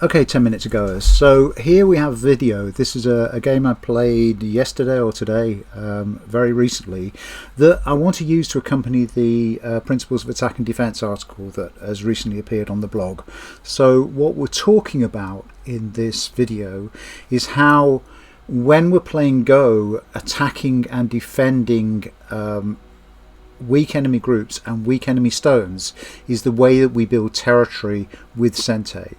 Okay, 10 minutes ago. So here we have a video. This is a game I played yesterday or today, very recently, that I want to use to accompany the Principles of Attack and Defense article that has recently appeared on the blog. So what we're talking about in this video is how, when we're playing Go, attacking and defending weak enemy groups and weak enemy stones is the way that we build territory with Sente.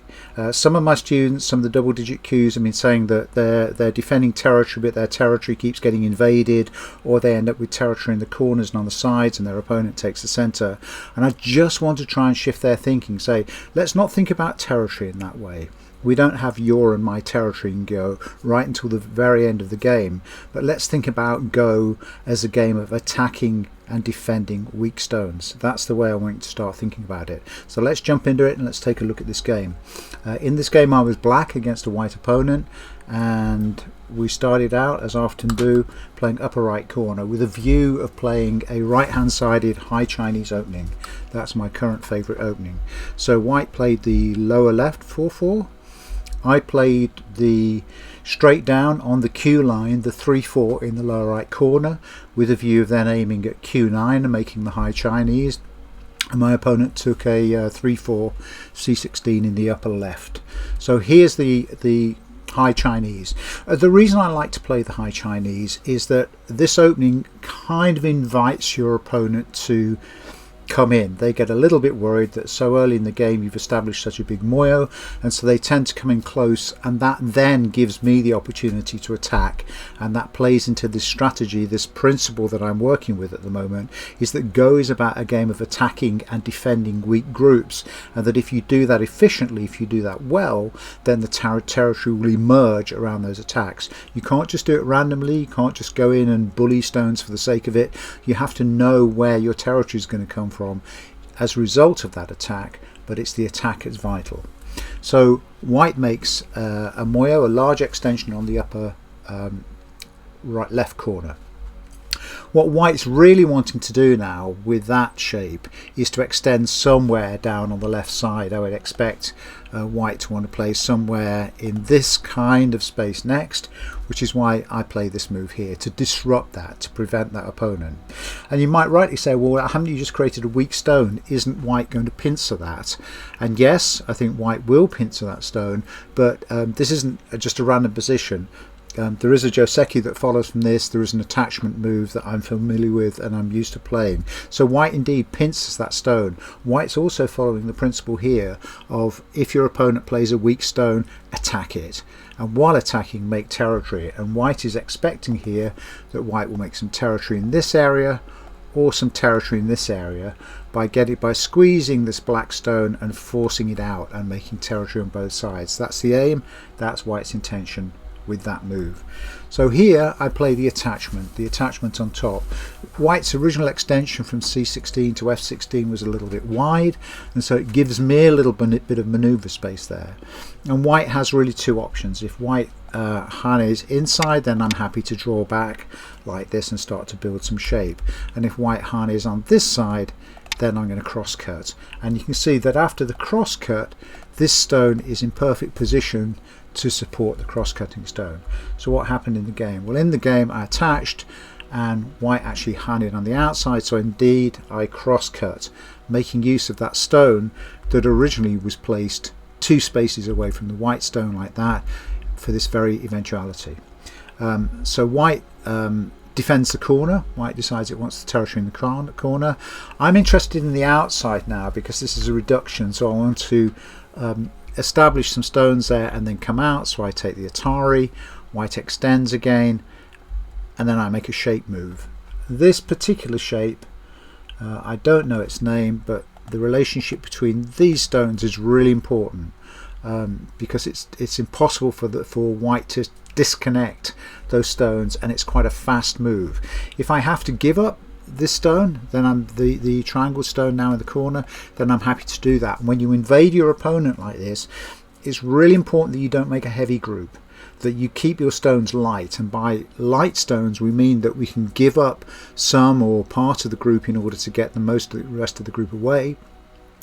Some of my students, some of the double-digit Qs, have been saying that they're defending territory, but their territory keeps getting invaded, or they end up with territory in the corners and on the sides, and their opponent takes the centre. And I just want to try and shift their thinking. Say, let's not think about territory in that way. We don't have your and my territory in Go right until the very end of the game, but let's think about Go as a game of attacking and defending weak stones. That's the way I want you to start thinking about it. So let's jump into it and let's take a look at this game. In this game I was black against a white opponent, and we started out, as I often do, playing upper right corner with a view of playing a right hand sided high Chinese opening. That's my current favourite opening. So white played the lower left 4-4. I played the straight down on the Q line, the 3-4 in the lower right corner, with a view of then aiming at Q9 and making the high Chinese. And my opponent took a 3-4 C16 in the upper left. So here's the high Chinese. The reason I like to play the high Chinese is that this opening kind of invites your opponent to come in. They get a little bit worried that so early in the game you've established such a big moyo, and so they tend to come in close, and that then gives me the opportunity to attack. And that plays into this strategy, this principle that I'm working with at the moment, is that Go is about a game of attacking and defending weak groups, and that if you do that efficiently, if you do that well, then the territory will emerge around those attacks. You can't just do it randomly. You can't just go in and bully stones for the sake of it. You have to know where your territory is going to come from as a result of that attack, but it's the attack that's vital. So white makes a moyo, a large extension on the upper right left corner. What white's really wanting to do now with that shape is to extend somewhere down on the left side. I would expect white to want to play somewhere in this kind of space next, which is why I play this move here, to disrupt that, to prevent that opponent. And you might rightly say, well, haven't you just created a weak stone? Isn't white going to pincer that? And yes, I think white will pincer that stone, but this isn't just a random position. There is a Joseki that follows from this. There is an attachment move that I'm familiar with and I'm used to playing. So white indeed pincers that stone. White's also following the principle here of, if your opponent plays a weak stone, attack it. And while attacking, make territory. And white is expecting here that white will make some territory in this area or some territory in this area by squeezing this black stone and forcing it out and making territory on both sides. That's the aim. That's white's intention with that move. So here I play the attachment on top. White's original extension from C16 to F16 was a little bit wide, and so it gives me a little bit of maneuver space there. And white has really two options. If white is inside, then I'm happy to draw back like this and start to build some shape. And if white is on this side, then I'm going to cross cut. And you can see that after the cross cut, this stone is in perfect position to support the cross-cutting stone. So what happened in the game? Well, in the game I attached and white actually handed on the outside, so indeed I cross-cut, making use of that stone that originally was placed 2 spaces away from the white stone like that for this very eventuality. So white defends the corner. White decides it wants the territory in the corner. I'm interested in the outside now because this is a reduction, so I want to establish some stones there and then come out. So I take the Atari, white extends again, and then I make a shape move. This particular shape, I don't know its name, but the relationship between these stones is really important, because it's impossible for white to disconnect those stones, and it's quite a fast move. If I have to give up this stone, then I'm the triangle stone now in the corner, then I'm happy to do that. And when you invade your opponent like this, it's really important that you don't make a heavy group, that you keep your stones light. And by light stones we mean that we can give up some or part of the group in order to get the rest of the group away.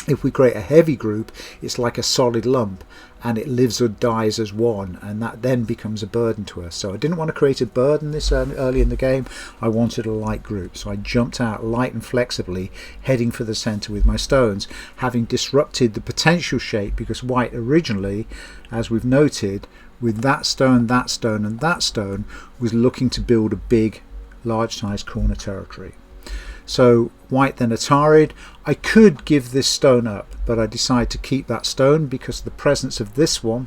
If we create a heavy group, it's like a solid lump and it lives or dies as one, and that then becomes a burden to us. So I didn't want to create a burden this early in the game. I wanted a light group, so I jumped out light and flexibly, heading for the center with my stones, having disrupted the potential shape, because white originally, as we've noted, with that stone and that stone, was looking to build a big, large sized corner territory. So white then Atari'd. I could give this stone up, but I decided to keep that stone because the presence of this one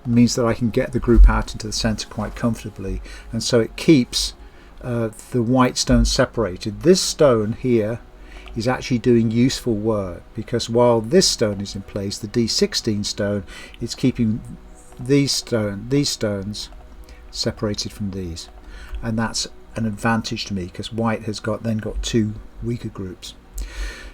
means that I can get the group out into the center quite comfortably, and so it keeps the white stone separated. This stone here is actually doing useful work, because while this stone is in place, the D16 stone is keeping these stones separated from these, and that's an advantage to me because white has then got two weaker groups.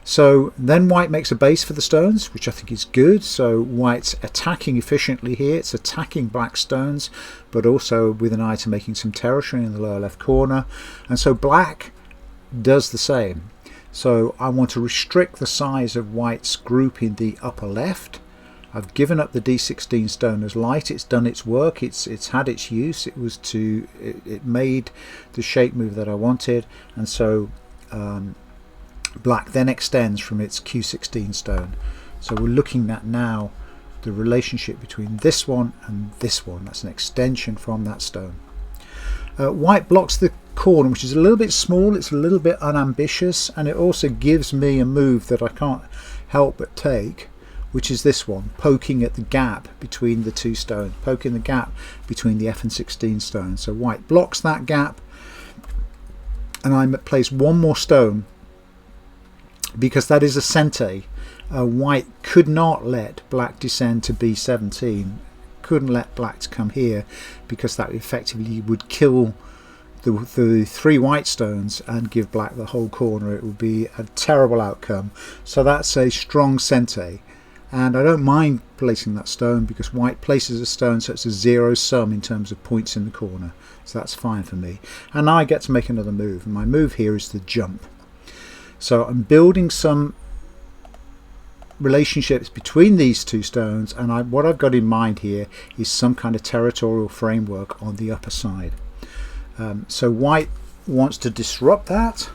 So then white makes a base for the stones, which I think is good. So white's attacking efficiently here. It's attacking black stones, but also with an eye to making some territory in the lower left corner. And so black does the same. So I want to restrict the size of white's group in the upper left. I've given up the D16 stone as light. It's done its work. It's had its use. It made the shape move that I wanted, and so black then extends from its Q16 stone. So we're looking at now the relationship between this one and this one. That's an extension from that stone. White blocks the corner, which is a little bit small. It's a little bit unambitious, and it also gives me a move that I can't help but take, which is this one, poking at the gap between the two stones, poking the gap between the F and 16 stones. So white blocks that gap, and I place one more stone because that is a sente. White could not let black descend to B17, couldn't let black to come here, because that effectively would kill the three white stones and give black the whole corner. It would be a terrible outcome. So that's a strong sente. And I don't mind placing that stone because white places a stone, so it's a zero sum in terms of points in the corner. So that's fine for me. And now I get to make another move. And my move here is the jump. So I'm building some relationships between these two stones, and what I've got in mind here is some kind of territorial framework on the upper side. So white wants to disrupt that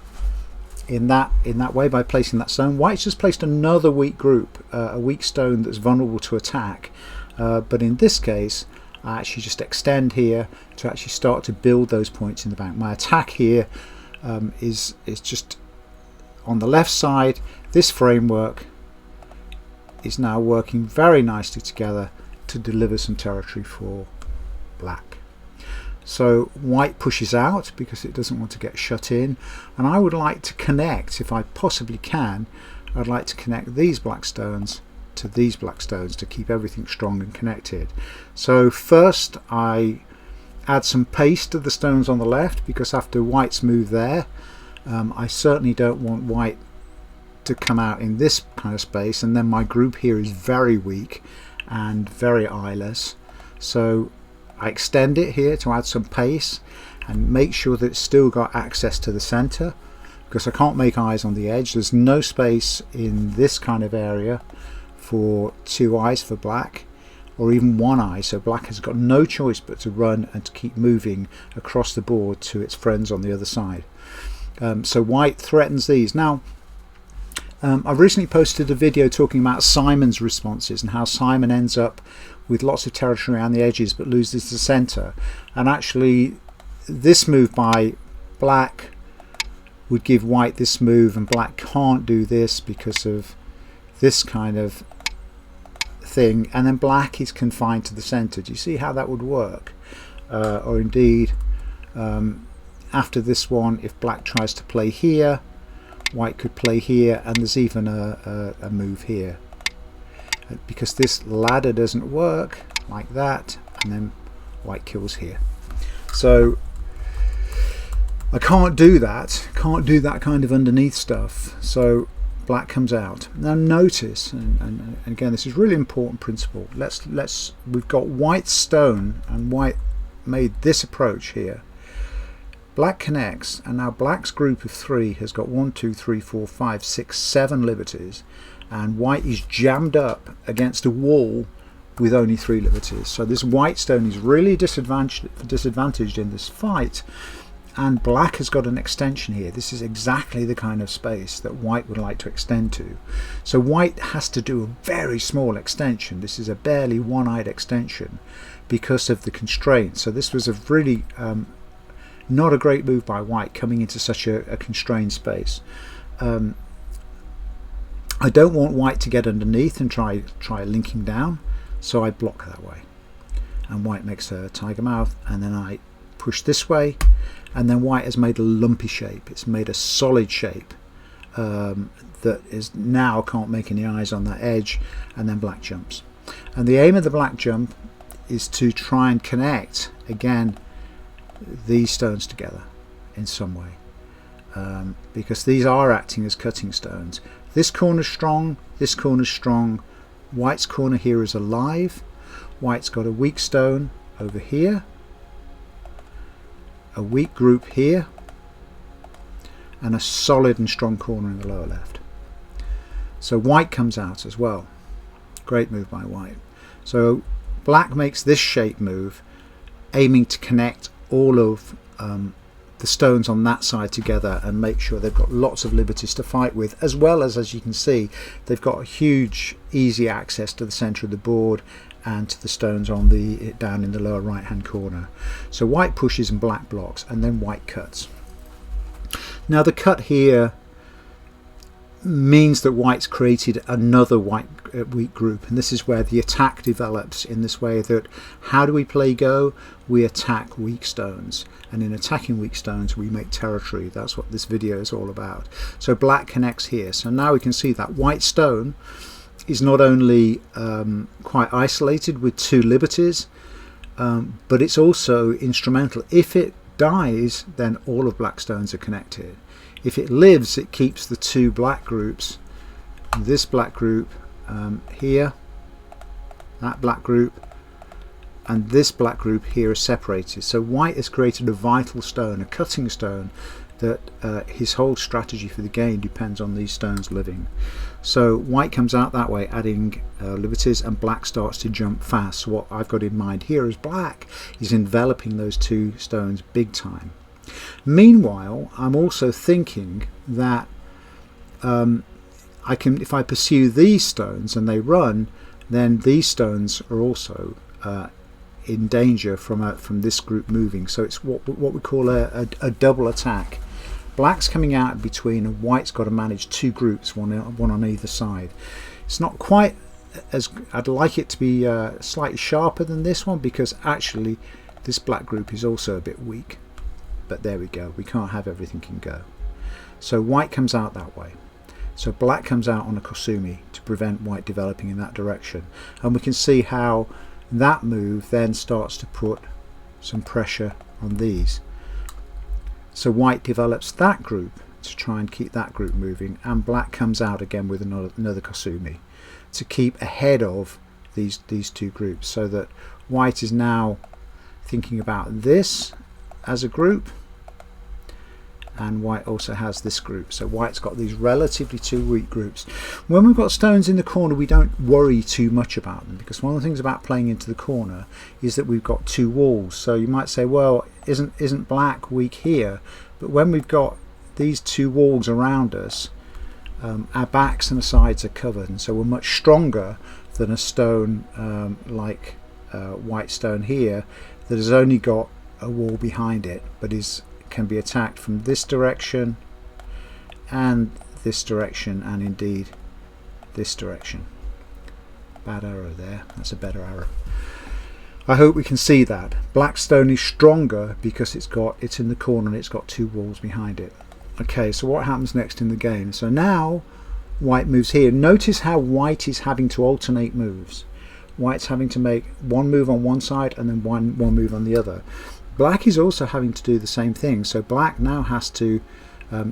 in that way by placing that stone. White's just placed another weak group, a weak stone that's vulnerable to attack, but in this case I actually just extend here to actually start to build those points in the bank. My attack here is just on the left side. This framework is now working very nicely together to deliver some territory for black. So white pushes out because it doesn't want to get shut in, and I would like to connect, if I possibly can, I'd like to connect these black stones to these black stones to keep everything strong and connected. So first I add some pace to the stones on the left, because after white's move there, I certainly don't want white to come out in this kind of space, and then my group here is very weak and very eyeless. So I extend it here to add some pace and make sure that it's still got access to the center, because I can't make eyes on the edge. There's no space in this kind of area for two eyes for black, or even one eye, so black has got no choice but to run and to keep moving across the board to its friends on the other side. So white threatens these. Now I've recently posted a video talking about Simon's responses and how Simon ends up with lots of territory around the edges but loses the center, and actually this move by black would give white this move, and black can't do this because of this kind of thing, and then black is confined to the center. Do you see how that would work? Or indeed after this one, if black tries to play here, white could play here, and there's even a move here, because this ladder doesn't work like that, and then white kills here. So I can't do that kind of underneath stuff, so black comes out. Now notice, and again this is really important principle, we've got white stone, and white made this approach here. black connects, and now black's group of 3 has got 1, 2, 3, 4, 5, 6, 7 liberties, and white is jammed up against a wall with only 3 liberties. So this white stone is really disadvantaged in this fight, and black has got an extension here. This is exactly the kind of space that white would like to extend to. So white has to do a very small extension. This is a barely one-eyed extension because of the constraints. So this was a really not a great move by white, coming into such a constrained space. I don't want white to get underneath and try linking down, so I block that way. And white makes a tiger mouth, and then I push this way, and then white has made a lumpy shape. It's made a solid shape that is now can't make any eyes on that edge, and then black jumps. And the aim of the black jump is to try and connect again these stones together in some way, because these are acting as cutting stones. This corner's strong, this corner's strong. White's corner here is alive. White's got a weak stone over here, a weak group here, and a solid and strong corner in the lower left. So white comes out as well. Great move by white. So black makes this shape move, aiming to connect all of the stones on that side together and make sure they've got lots of liberties to fight with, as well as you can see, they've got a huge easy access to the center of the board and to the stones on the down in the lower right hand corner. So white pushes and black blocks, and then white cuts. Now the cut here means that white's created another white weak group, and this is where the attack develops in this way that how do we play Go? We attack weak stones, and in attacking weak stones we make territory. That's what this video is all about. So black connects here, so now we can see that white stone is not only quite isolated with 2 liberties, but it's also instrumental. If it dies, then all of black stones are connected. If it lives, it keeps the 2 black groups, this black group here, that black group, and this black group here is separated. So white has created a vital stone, a cutting stone, that his whole strategy for the game depends on these stones living. So white comes out that way, adding liberties, and black starts to jump fast. So what I've got in mind here is black is enveloping those 2 stones big time. Meanwhile, I'm also thinking that I can, if I pursue these stones and they run, then these stones are also in danger from this group moving. So it's what we call a double attack. Black's coming out between, and white's got to manage 2 groups, one on either side. It's not quite as I'd like it to be, slightly sharper than this one, because actually this black group is also a bit weak. But there we go, we can't have everything in Go. So white comes out that way. So black comes out on a Kosumi to prevent white developing in that direction. And we can see how that move then starts to put some pressure on these. So white develops that group to try and keep that group moving, and black comes out again with another Kosumi to keep ahead of these 2 groups, so that white is now thinking about this as a group, and white also has this group. So white's got these relatively 2 weak groups. When we've got stones in the corner, we don't worry too much about them, because one of the things about playing into the corner is that we've got 2 walls. So you might say, well, isn't black weak here? But when we've got these 2 walls around us, our backs and the sides are covered, and so we're much stronger than a stone like white stone here that has only got a wall behind it, but can be attacked from this direction and this direction, and indeed this direction. Bad arrow there, that's a better arrow. I hope we can see that. Black stone is stronger because it's in the corner and it's got 2 walls behind it. Okay, so what happens next in the game? So now white moves here. Notice how white is having to alternate moves. White's having to make one move on one side and then one move on the other. Black is also having to do the same thing. So black now has to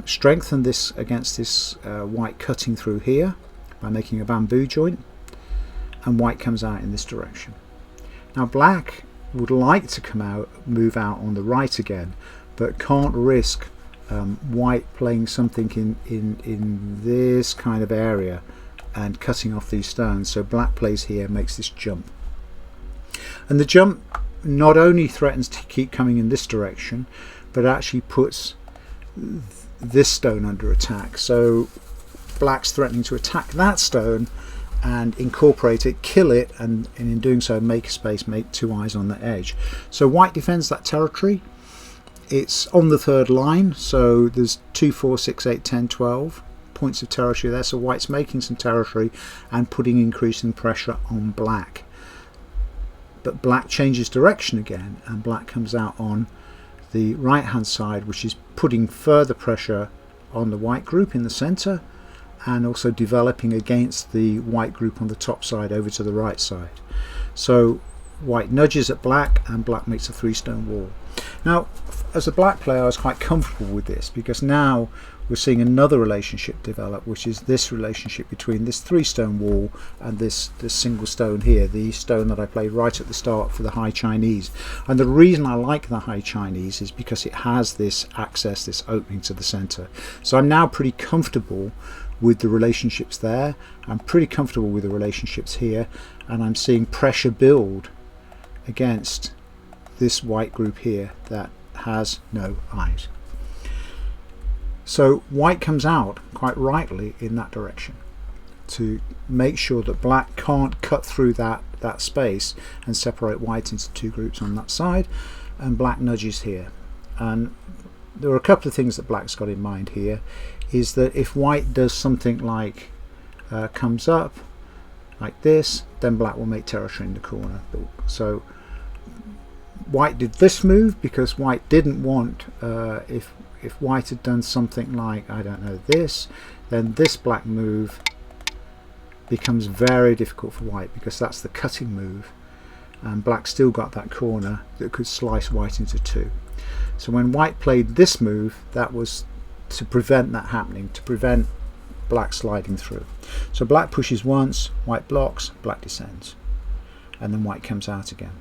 strengthen this against this white cutting through here by making a bamboo joint, and white comes out in this direction. Now black would like to move out on the right again, but can't risk white playing something in this kind of area and cutting off these stones. So black plays here, makes this jump, and the jump not only threatens to keep coming in this direction, but actually puts this stone under attack. So black's threatening to attack that stone and incorporate it, kill it, and in doing so make a space, make two eyes on the edge. So white defends that territory. It's on the third line, so there's 2, 4, 6, 8, 10, 12 points of territory there. So white's making some territory and putting increasing pressure on black. But black changes direction again, and black comes out on the right hand side, which is putting further pressure on the white group in the center, and also developing against the white group on the top side over to the right side. So white nudges at black, and black makes a 3-stone wall. Now, as a black player, I was quite comfortable with this, because now we're seeing another relationship develop, which is this relationship between this 3-stone wall and this single stone here, the stone that I played right at the start for the High Chinese. And the reason I like the High Chinese is because it has this access, this opening to the center. So I'm now pretty comfortable with the relationships there. I'm pretty comfortable with the relationships here, and I'm seeing pressure build against this white group here that has no eyes. So white comes out quite rightly in that direction to make sure that black can't cut through that space and separate white into two groups on that side, and black nudges here. And there are a couple of things that black's got in mind here, is that if white does something like comes up like this, then black will make territory in the corner. So white did this move because white didn't want, if white had done something like, I don't know, this, then this black move becomes very difficult for white, because that's the cutting move, and black still got that corner that could slice white into two. So when white played this move, that was to prevent that happening, to prevent black sliding through. So black pushes once, white blocks, black descends, and then white comes out again.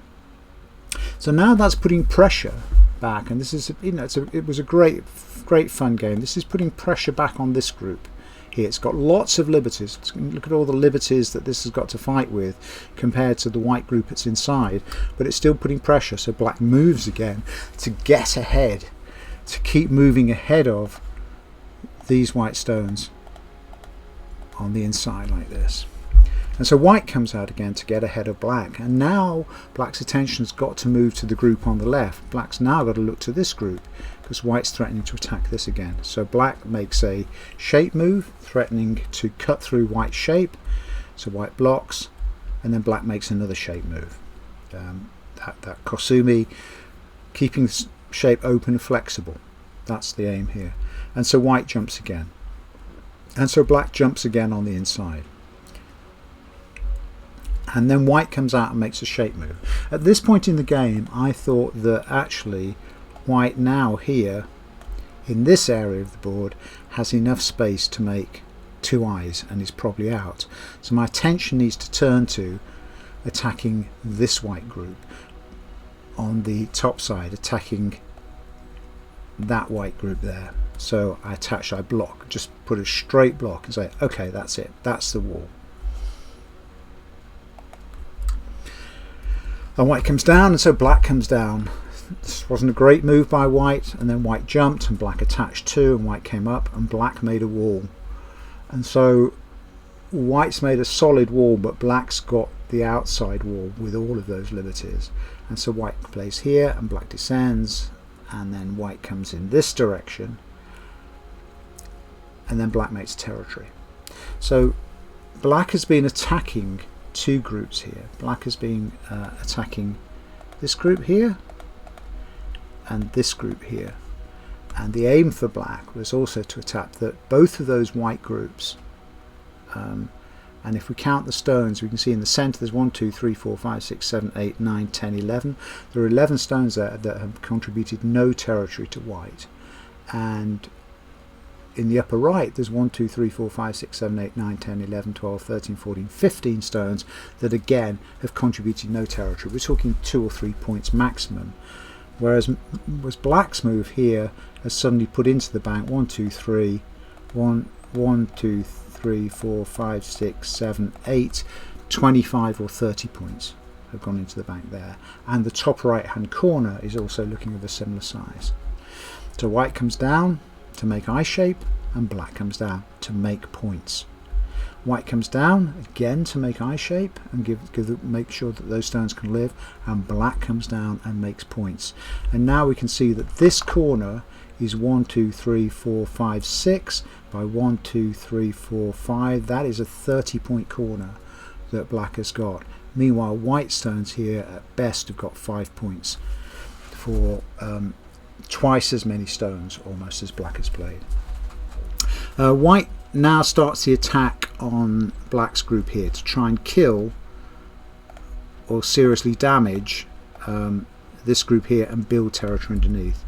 So now that's putting pressure back, and this is, you know, it was a great fun game. This is putting pressure back on this group here. It's got lots of liberties. Look at all the liberties that this has got to fight with compared to the white group that's inside, but it's still putting pressure. So black moves again to get ahead, to keep moving ahead of these white stones on the inside like this. And so white comes out again to get ahead of black, and now black's attention has got to move to the group on the left. Black's now got to look to this group because white's threatening to attack this again. So black makes a shape move, threatening to cut through white's shape. So white blocks, and then black makes another shape move. That Kosumi, keeping the shape open and flexible. That's the aim here. And so white jumps again. And so black jumps again on the inside. And then white comes out and makes a shape move. At this point in the game, I thought that actually white now here in this area of the board has enough space to make two eyes and is probably out. So my attention needs to turn to attacking this white group on the top side, attacking that white group there. So I block, just put a straight block and say, okay, that's it, that's the wall. And white comes down, and so black comes down. This wasn't a great move by white, and then white jumped and black attached too, and white came up and black made a wall. And so white's made a solid wall, but black's got the outside wall with all of those liberties. And so white plays here and black descends, and then white comes in this direction, and then black makes territory. So black has been attacking two groups here. Black has been attacking this group here and this group here, and the aim for black was also to attack both of those white groups. And if we count the stones, we can see in the center there's 1, 2, 3, 4, 5, 6, 7, 8, 9, 10, 11. There are 11 stones there that have contributed no territory to white, and in the upper right there's 1, 2, 3, 4, 5, 6, 7, 8, 9, 10, 11, 12, 13, 14, 15 stones that again have contributed no territory. We're talking 2 or 3 points maximum, whereas black's move here has suddenly put into the bank 1, 2, 3, 1, 1, 2, 3, 4, 5, 6, 7, 8, 25 or 30 points have gone into the bank there, and the top right hand corner is also looking of a similar size. So white comes down to make eye shape, and black comes down to make points. White comes down again to make eye shape and make sure that those stones can live, and black comes down and makes points. And now we can see that this corner is 1, 2, 3, 4, 5, 6 by 1, 2, 3, 4, 5. That is a 30-point corner that black has got. Meanwhile, white stones here at best have got 5 points for twice as many stones almost as black has played. White now starts the attack on black's group here to try and kill or seriously damage this group here and build territory underneath.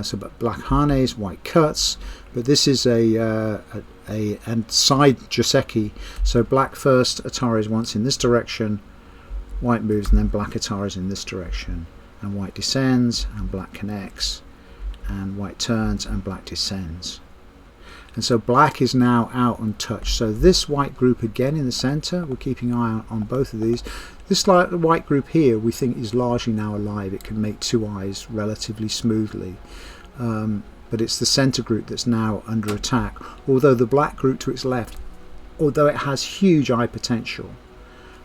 So but black harnes, white cuts, but this is a side Joseki, so black first Ataris once in this direction, white moves, and then black Ataris in this direction, and white descends and black connects, and white turns and black descends. And so black is now out untouched. So this white group again in the center, we're keeping an eye on both of these. This white group here we think is largely now alive. It can make 2 eyes relatively smoothly. But it's the center group that's now under attack. Although the black group to its left, although it has huge eye potential,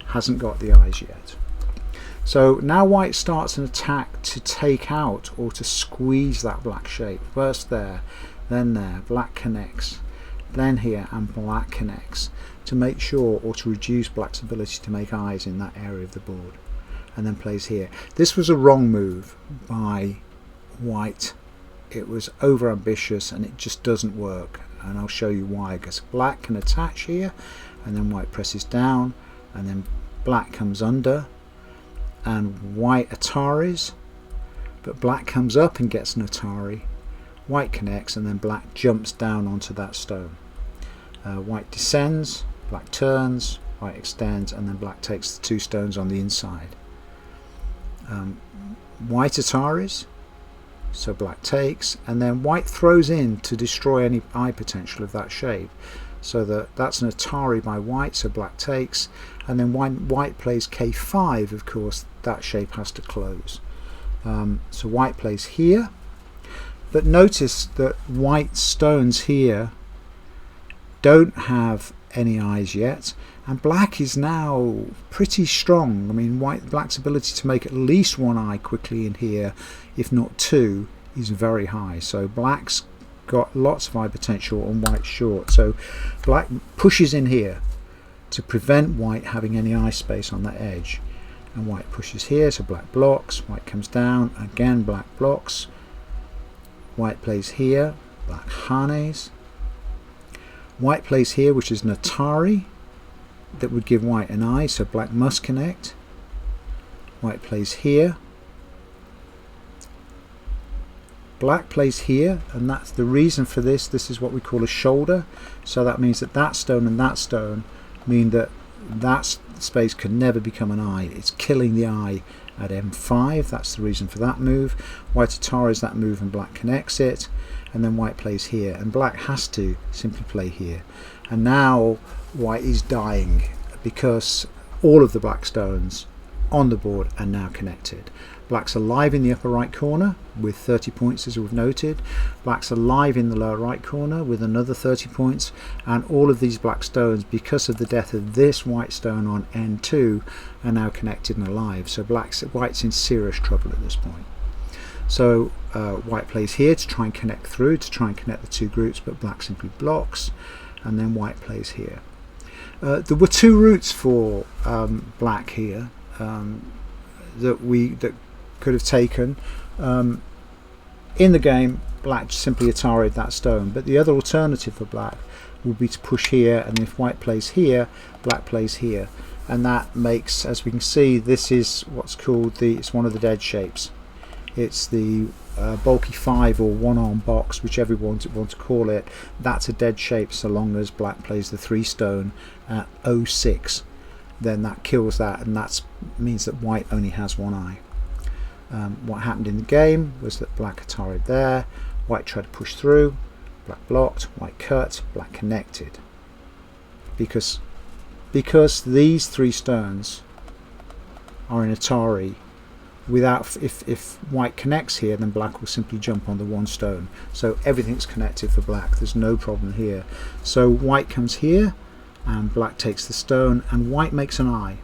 hasn't got the eyes yet. So now white starts an attack to take out or to squeeze that black shape. First there, then there, black connects, then here, and black connects to make sure or to reduce black's ability to make eyes in that area of the board, and then plays here. This was a wrong move by white. It was over ambitious and it just doesn't work, and I'll show you why. Because black can attach here, and then white presses down, and then black comes under and white Ataris, but black comes up and gets an Atari. White connects, and then black jumps down onto that stone. White descends, black turns, white extends, and then black takes the 2 stones on the inside. White Ataris, so black takes, and then white throws in to destroy any eye potential of that shape. So that's an Atari by white, so black takes, and then white plays K5, of course that shape has to close. So white plays here. But notice that white stones here don't have any eyes yet, and black is now pretty strong. I mean, black's ability to make at least 1 eye quickly in here, if not 2, is very high. So black's got lots of eye potential and white's short. So black pushes in here to prevent white having any eye space on that edge, and white pushes here, so black blocks, white comes down, again black blocks. White plays here, black harnes. White plays here, which is an Atari that would give white an eye, so black must connect. White plays here. Black plays here, and that's the reason for this. This is what we call a shoulder, so that means that that stone and that stone mean that that space can never become an eye. It's killing the eye at M5. That's the reason for that move. White Ataris that move, and black connects it, and then white plays here, and black has to simply play here. And now white is dying because all of the black stones on the board are now connected. Black's alive in the upper right corner with 30 points, as we've noted. Black's alive in the lower right corner with another 30 points, and all of these black stones, because of the death of this white stone on N2, are now connected and alive. So white's in serious trouble at this point. So white plays here to try and connect through, to try and connect the 2 groups, but black simply blocks, and then white plays here. There were 2 routes for black here that could have taken. In the game, black simply Atari'd that stone, but the other alternative for black would be to push here, and if white plays here, black plays here, and that makes, as we can see, this is what's called it's one of the dead shapes. It's the bulky 5 or 1-arm box, whichever you want to call it. That's a dead shape so long as black plays the 3 stone at 06. Then that kills that, and that means that white only has 1 eye. What happened in the game was that black ataried there, white tried to push through, black blocked, white cut, black connected. Because these 3 stones are in Atari, without if white connects here, then black will simply jump on the 1 stone. So everything's connected for black. There's no problem here. So white comes here, and black takes the stone, and white makes an eye.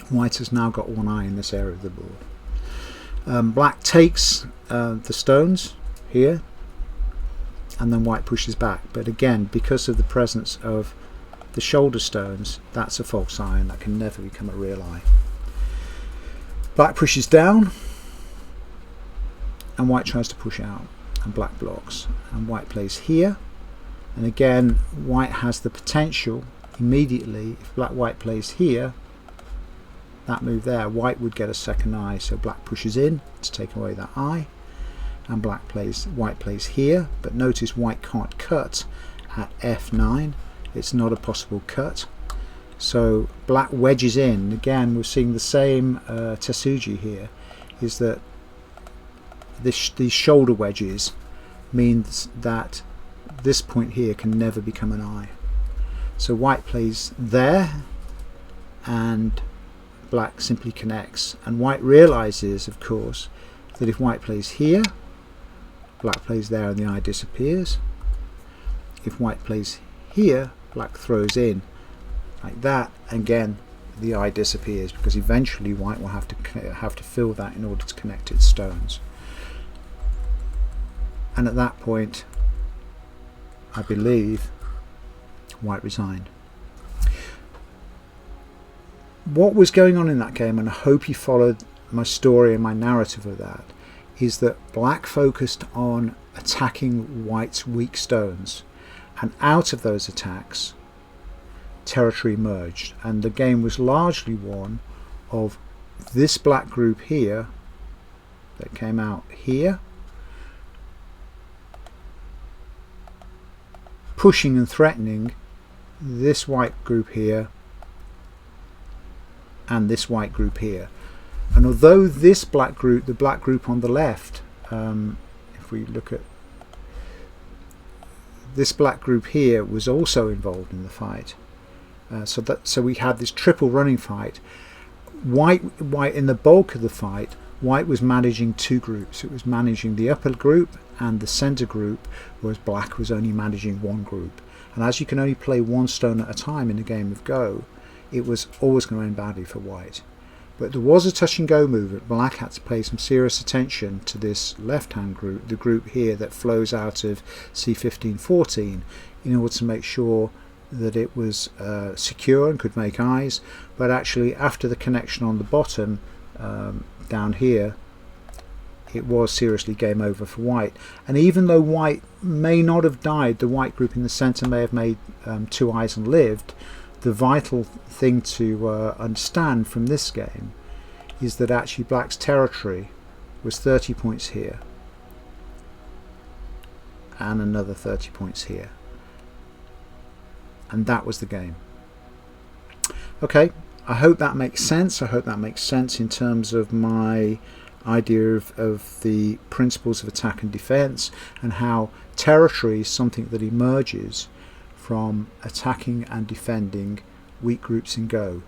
White has now got 1 eye in this area of the board. Black takes the stones here, and then white pushes back. But again, because of the presence of the shoulder stones, that's a false eye, and that can never become a real eye. Black pushes down, and white tries to push out, and black blocks, and white plays here. And again, white has the potential immediately, if white plays here, that move there, white would get a second eye. So black pushes in to take away that eye, and white plays here. But notice white can't cut at F9. It's not a possible cut. So black wedges in. Again, we're seeing the same Tetsuji here, is that these shoulder wedges means that this point here can never become an eye. So white plays there, and black simply connects. And white realizes, of course, that if white plays here, black plays there and the eye disappears. If white plays here, black throws in like that, and again the eye disappears, because eventually white will have to fill that in order to connect its stones. And at that point, I believe white resigned. What was going on in that game, and I hope you followed my story and my narrative of that, is that black focused on attacking white's weak stones, and out of those attacks territory emerged, and the game was largely one of this black group here that came out here pushing and threatening this white group here and this white group here. And although this black group, the black group on the left, if we look at this black group here, was also involved in the fight, so we had this triple running fight. White in the bulk of the fight, white was managing 2 groups. It was managing the upper group and the center group, whereas black was only managing 1 group. And as you can only play 1 stone at a time in a game of Go, it was always going to end badly for white. But there was a touch and go movement. Black had to pay some serious attention to this left hand group, the group here that flows out of C15-14, in order to make sure that it was secure and could make eyes. But actually, after the connection on the bottom down here, it was seriously game over for white. And even though white may not have died, the white group in the center may have made 2 eyes and lived. The vital thing to understand from this game is that actually black's territory was 30 points here and another 30 points here, and that was the game. Okay, I hope that makes sense. I hope that makes sense in terms of my idea of the principles of attack and defense, and how territory is something that emerges from attacking and defending weak groups in Go.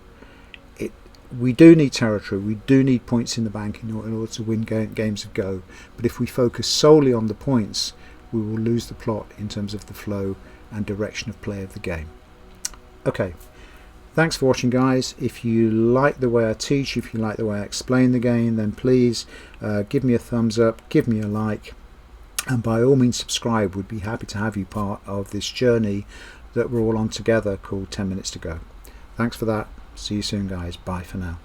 We do need territory, we do need points in the bank in order to win games of Go, but if we focus solely on the points, we will lose the plot in terms of the flow and direction of play of the game. Okay, thanks for watching, guys. If you like the way I teach, if you like the way I explain the game, then please give me a thumbs up, give me a like, and by all means subscribe. We'd be happy to have you part of this journey that we're all on together called 10 Minutes to Go. Thanks for that. See you soon, guys. Bye for now.